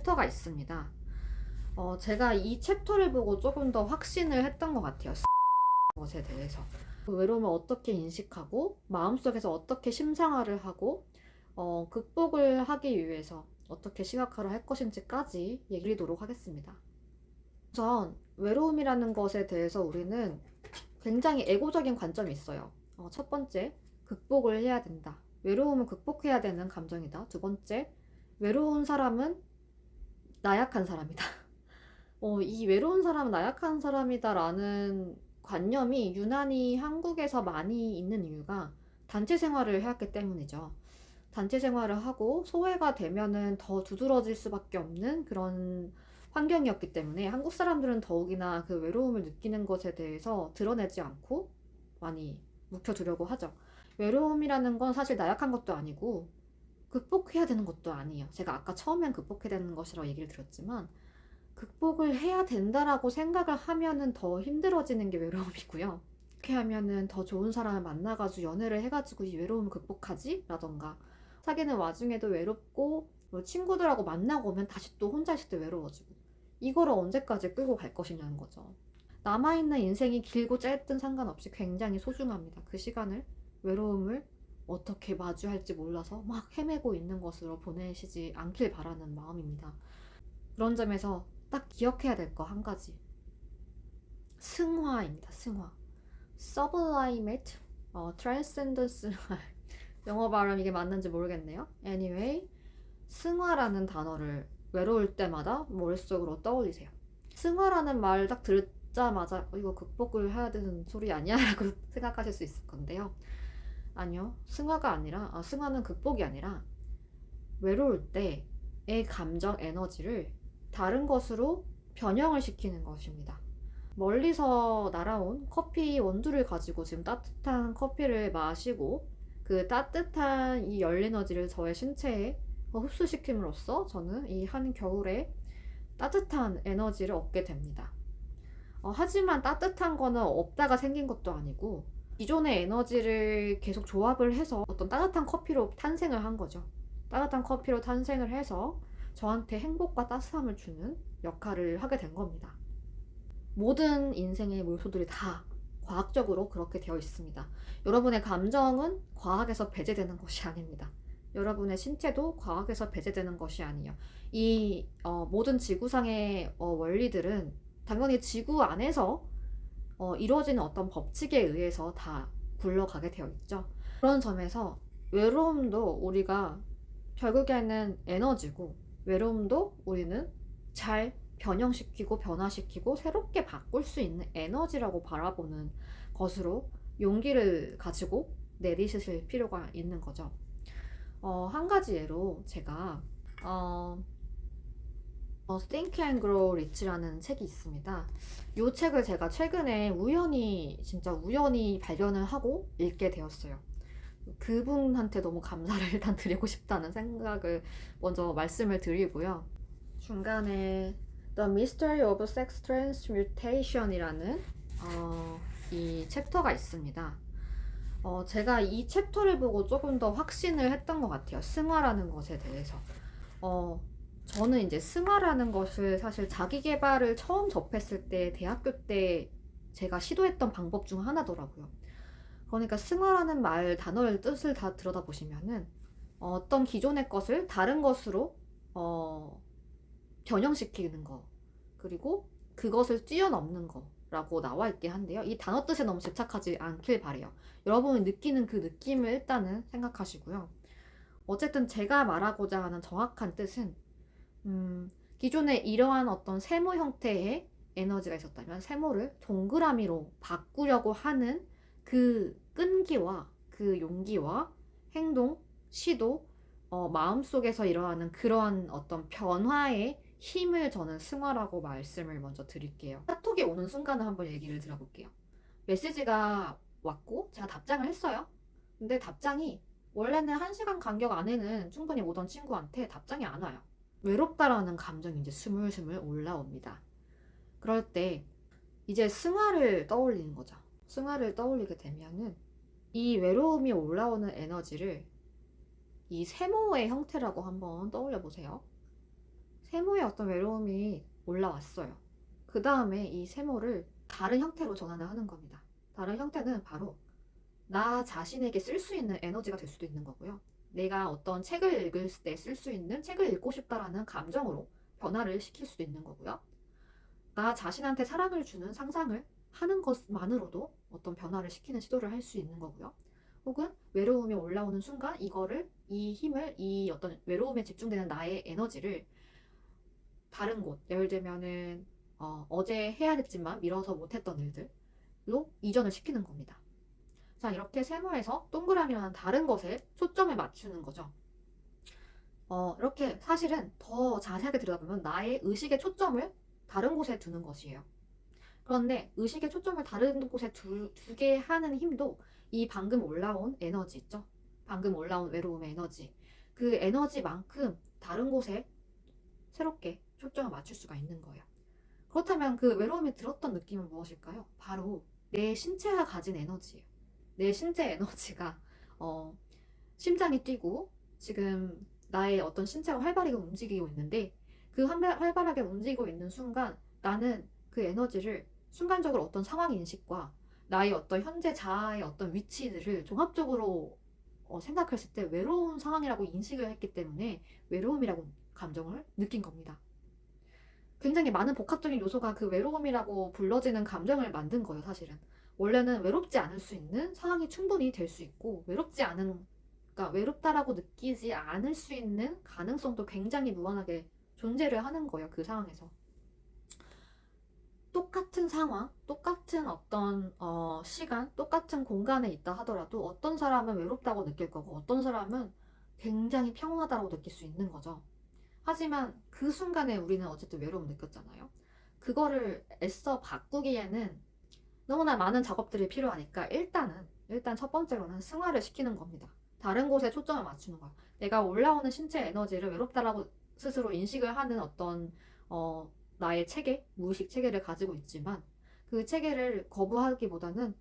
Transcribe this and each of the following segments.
챕터가 있습니다. 제가 이 챕터를 보고 조금 더 확신을 했던 것 같아요. 것에 대해서. 외로움을 어떻게 인식하고 마음속에서 어떻게 심상화를 하고 극복을 하기 위해서 어떻게 시각화를 할 것인지까지 얘기를 드리도록 하겠습니다. 우선 외로움이라는 것에 대해서 우리는 굉장히 에고적인 관점이 있어요. 첫 번째, 극복을 해야 된다. 외로움은 극복해야 되는 감정이다. 두 번째, 외로운 사람은 나약한 사람이다. 이 외로운 사람은 나약한 사람이다 라는 관념이 유난히 한국에서 많이 있는 이유가 단체 생활을 해왔기 때문이죠. 단체 생활을 하고 소외가 되면은 더 두드러질 수밖에 없는 그런 환경이었기 때문에 한국 사람들은 더욱이나 그 외로움을 느끼는 것에 대해서 드러내지 않고 많이 묵혀두려고 하죠. 외로움이라는 건 사실 나약한 것도 아니고 극복해야 되는 것도 아니에요. 제가 아까 처음엔 극복해야 되는 것이라고 얘기를 드렸지만 극복을 해야 된다라고 생각을 하면은 더 힘들어지는 게 외로움이고요. 어떻게 하면은 더 좋은 사람을 만나가지고 연애를 해가지고 이 외로움을 극복하지? 라던가 사귀는 와중에도 외롭고 뭐 친구들하고 만나고 오면 다시 또 혼자 있을 때 외로워지고 이거를 언제까지 끌고 갈 것이냐는 거죠. 남아있는 인생이 길고 짧든 상관없이 굉장히 소중합니다. 그 시간을 외로움을 어떻게 마주할지 몰라서 막 헤매고 있는 것으로 보내시지 않길 바라는 마음입니다. 그런 점에서 딱 기억해야 될 거 한 가지. 승화입니다. 승화. sublimate, transcendence. 영어 발음 이게 맞는지 모르겠네요. anyway, 승화라는 단어를 외로울 때마다 머릿속으로 떠올리세요. 승화라는 말 딱 듣자마자 이거 극복을 해야 되는 소리 아니야? 라고 생각하실 수 있을 건데요. 아니요. 승화가 아니라, 승화는 극복이 아니라 외로울 때의 감정 에너지를 다른 것으로 변형을 시키는 것입니다. 멀리서 날아온 커피 원두를 가지고 지금 따뜻한 커피를 마시고 그 따뜻한 이 열 에너지를 저의 신체에 흡수시킴으로써 저는 이 한겨울에 따뜻한 에너지를 얻게 됩니다. 하지만 따뜻한 거는 없다가 생긴 것도 아니고 기존의 에너지를 계속 조합을 해서 어떤 따뜻한 커피로 탄생을 한 거죠. 따뜻한 커피로 탄생을 해서 저한테 행복과 따스함을 주는 역할을 하게 된 겁니다. 모든 인생의 요소들이 다 과학적으로 그렇게 되어 있습니다. 여러분의 감정은 과학에서 배제되는 것이 아닙니다. 여러분의 신체도 과학에서 배제되는 것이 아니에요. 이 모든 지구상의 원리들은 당연히 지구 안에서 이루어지는 어떤 법칙에 의해서 다 굴러가게 되어 있죠. 그런 점에서 외로움도 우리가 결국에는 에너지고 외로움도 우리는 잘 변형시키고 변화시키고 새롭게 바꿀 수 있는 에너지라고 바라보는 것으로 용기를 가지고 내리실 필요가 있는 거죠. 한 가지 예로 제가 Think and Grow Rich라는 책이 있습니다. 이 책을 제가 최근에 진짜 우연히 발견을 하고 읽게 되었어요. 그분한테 너무 감사를 일단 드리고 싶다는 생각을 먼저 말씀을 드리고요. 중간에 The Mystery of Sex Transmutation이라는 이 챕터가 있습니다. 제가 이 챕터를 보고 조금 더 확신을 했던 것 같아요. 승화라는 것에 대해서. 저는 이제 승화라는 것을 사실 자기 개발을 처음 접했을 때 대학교 때 제가 시도했던 방법 중 하나더라고요. 그러니까 승화라는 말 단어의 뜻을 다 들여다보시면은 어떤 기존의 것을 다른 것으로 변형시키는 거 그리고 그것을 뛰어넘는 거라고 나와 있긴 한데요. 이 단어 뜻에 너무 집착하지 않길 바래요. 여러분이 느끼는 그 느낌을 일단은 생각하시고요. 어쨌든 제가 말하고자 하는 정확한 뜻은 기존에 이러한 어떤 세모 형태의 에너지가 있었다면 세모를 동그라미로 바꾸려고 하는 그 끈기와 그 용기와 행동, 시도, 마음속에서 일어나는 그러한 어떤 변화의 힘을 저는 승화라고 말씀을 먼저 드릴게요. 카톡이 오는 순간을 한번 얘기를 들어볼게요. 메시지가 왔고 제가 답장을 했어요. 근데 답장이 원래는 1시간 간격 안에는 충분히 오던 친구한테 답장이 안 와요. 외롭다라는 감정이 이제 스물스물 올라옵니다. 그럴 때 이제 승화를 떠올리는 거죠. 승화를 떠올리게 되면은 이 외로움이 올라오는 에너지를 이 세모의 형태라고 한번 떠올려 보세요. 세모의 어떤 외로움이 올라왔어요. 그 다음에 이 세모를 다른 형태로 전환을 하는 겁니다. 다른 형태는 바로 나 자신에게 쓸 수 있는 에너지가 될 수도 있는 거고요. 내가 어떤 책을 읽을 때 쓸 수 있는, 책을 읽고 싶다라는 감정으로 변화를 시킬 수도 있는 거고요. 나 자신한테 사랑을 주는 상상을 하는 것만으로도 어떤 변화를 시키는 시도를 할 수 있는 거고요. 혹은 외로움이 올라오는 순간 이 힘을, 이 어떤 외로움에 집중되는 나의 에너지를 다른 곳, 예를 들면은 어제 해야 됐지만 미뤄서 못했던 일들로 이전을 시키는 겁니다. 자, 이렇게 세모에서 동그라미라는 다른 것에 초점을 맞추는 거죠. 이렇게 사실은 더 자세하게 들여다보면 나의 의식의 초점을 다른 곳에 두는 것이에요. 그런데 의식의 초점을 다른 곳에 두게 하는 힘도 이 방금 올라온 에너지 있죠? 방금 올라온 외로움의 에너지. 그 에너지만큼 다른 곳에 새롭게 초점을 맞출 수가 있는 거예요. 그렇다면 그 외로움이 들었던 느낌은 무엇일까요? 바로 내 신체가 가진 에너지예요. 내 신체 에너지가 심장이 뛰고 지금 나의 어떤 신체가 활발하게 움직이고 있는데 그 활발하게 움직이고 있는 순간 나는 그 에너지를 순간적으로 어떤 상황 인식과 나의 어떤 현재 자아의 어떤 위치들을 종합적으로 생각했을 때 외로운 상황이라고 인식을 했기 때문에 외로움이라고 감정을 느낀 겁니다. 굉장히 많은 복합적인 요소가 그 외로움이라고 불러지는 감정을 만든 거예요, 사실은. 원래는 외롭지 않을 수 있는 상황이 충분히 될 수 있고, 그러니까 외롭다라고 느끼지 않을 수 있는 가능성도 굉장히 무한하게 존재를 하는 거예요, 그 상황에서. 똑같은 상황, 똑같은 어떤 시간, 똑같은 공간에 있다 하더라도 어떤 사람은 외롭다고 느낄 거고 어떤 사람은 굉장히 평온하다고 느낄 수 있는 거죠. 하지만 그 순간에 우리는 어쨌든 외로움을 느꼈잖아요. 그거를 애써 바꾸기에는 너무나 많은 작업들이 필요하니까 일단 첫 번째로는 승화를 시키는 겁니다. 다른 곳에 초점을 맞추는 거예요. 내가 올라오는 신체 에너지를 외롭다라고 스스로 인식을 하는 어떤 나의 체계, 무의식 체계를 가지고 있지만 그 체계를 거부하기보다는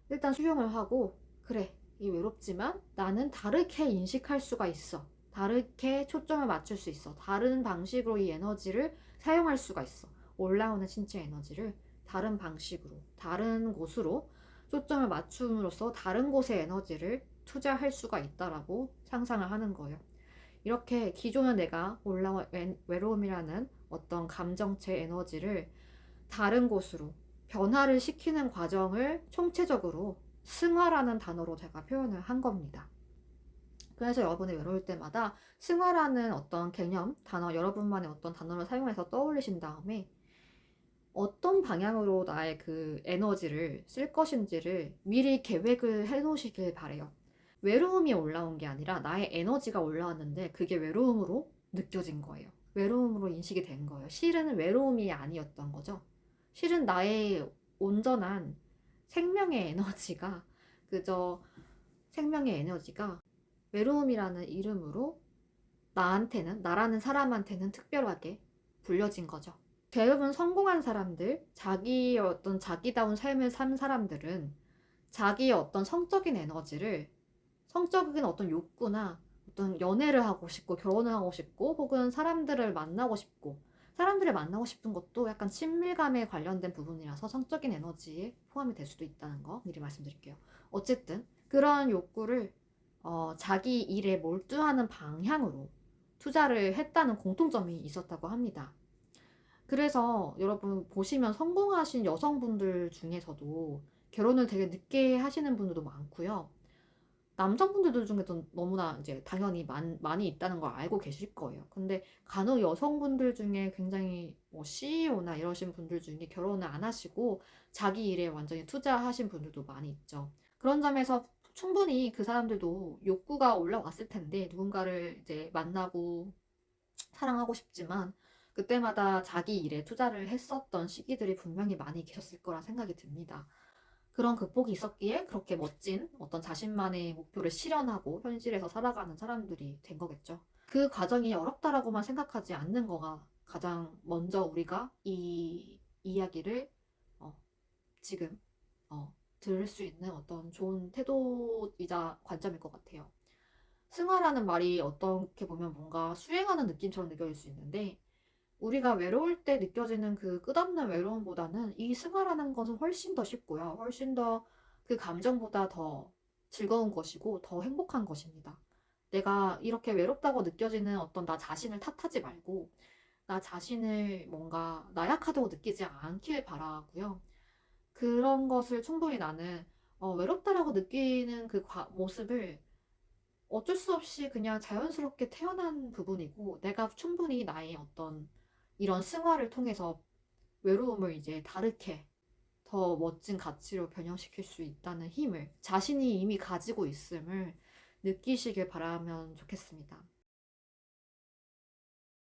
일단 수용을 하고 그래, 이 외롭지만 나는 다르게 인식할 수가 있어. 다르게 초점을 맞출 수 있어. 다른 방식으로 이 에너지를 사용할 수가 있어. 올라오는 신체 에너지를 다른 방식으로, 다른 곳으로 초점을 맞춤으로써 다른 곳의 에너지를 투자할 수가 있다라고 상상을 하는 거예요. 이렇게 기존에 내가 올라온 외로움이라는 어떤 감정체 에너지를 다른 곳으로 변화를 시키는 과정을 총체적으로 승화라는 단어로 제가 표현을 한 겁니다. 그래서 여러분이 외로울 때마다 승화라는 어떤 개념, 단어, 여러분만의 어떤 단어를 사용해서 떠올리신 다음에 어떤 방향으로 나의 그 에너지를 쓸 것인지를 미리 계획을 해 놓으시길 바래요. 외로움이 올라온 게 아니라 나의 에너지가 올라왔는데 그게 외로움으로 느껴진 거예요. 외로움으로 인식이 된 거예요. 실은 외로움이 아니었던 거죠. 실은 나의 온전한 생명의 에너지가 그저 생명의 에너지가 외로움이라는 이름으로 나라는 사람한테는 특별하게 불려진 거죠. 대부분 성공한 사람들, 자기의 어떤 자기다운 삶을 산 사람들은 자기의 어떤 성적인 어떤 욕구나 어떤 연애를 하고 싶고 결혼을 하고 싶고 혹은 사람들을 만나고 싶은 것도 약간 친밀감에 관련된 부분이라서 성적인 에너지에 포함이 될 수도 있다는 거 미리 말씀드릴게요. 어쨌든 그런 욕구를 자기 일에 몰두하는 방향으로 투자를 했다는 공통점이 있었다고 합니다. 그래서 여러분 보시면 성공하신 여성분들 중에서도 결혼을 되게 늦게 하시는 분들도 많고요. 남성분들 중에도 너무나 이제 당연히 많이 있다는 걸 알고 계실 거예요. 근데 간혹 여성분들 중에 굉장히 뭐 CEO나 이러신 분들 중에 결혼을 안 하시고 자기 일에 완전히 투자하신 분들도 많이 있죠. 그런 점에서 충분히 그 사람들도 욕구가 올라왔을 텐데 누군가를 이제 만나고 사랑하고 싶지만 그때마다 자기 일에 투자를 했었던 시기들이 분명히 많이 계셨을 거라 생각이 듭니다. 그런 극복이 있었기에 그렇게 멋진 어떤 자신만의 목표를 실현하고 현실에서 살아가는 사람들이 된 거겠죠. 그 과정이 어렵다라고만 생각하지 않는 거가 가장 먼저 우리가 이 이야기를 어, 지금 들을 수 있는 어떤 좋은 태도이자 관점일 것 같아요. 승화라는 말이 어떻게 보면 뭔가 수행하는 느낌처럼 느껴질 수 있는데 우리가 외로울 때 느껴지는 그 끝없는 외로움보다는 이 승화라는 것은 훨씬 더 쉽고요. 훨씬 더 그 감정보다 더 즐거운 것이고 더 행복한 것입니다. 내가 이렇게 외롭다고 느껴지는 어떤 나 자신을 탓하지 말고 나 자신을 뭔가 나약하다고 느끼지 않길 바라고요. 그런 것을 충분히 나는 외롭다라고 느끼는 그 모습을 어쩔 수 없이 그냥 자연스럽게 태어난 부분이고 내가 충분히 나의 어떤 이런 승화를 통해서 외로움을 이제 다르게 더 멋진 가치로 변형시킬 수 있다는 힘을 자신이 이미 가지고 있음을 느끼시길 바라면 좋겠습니다.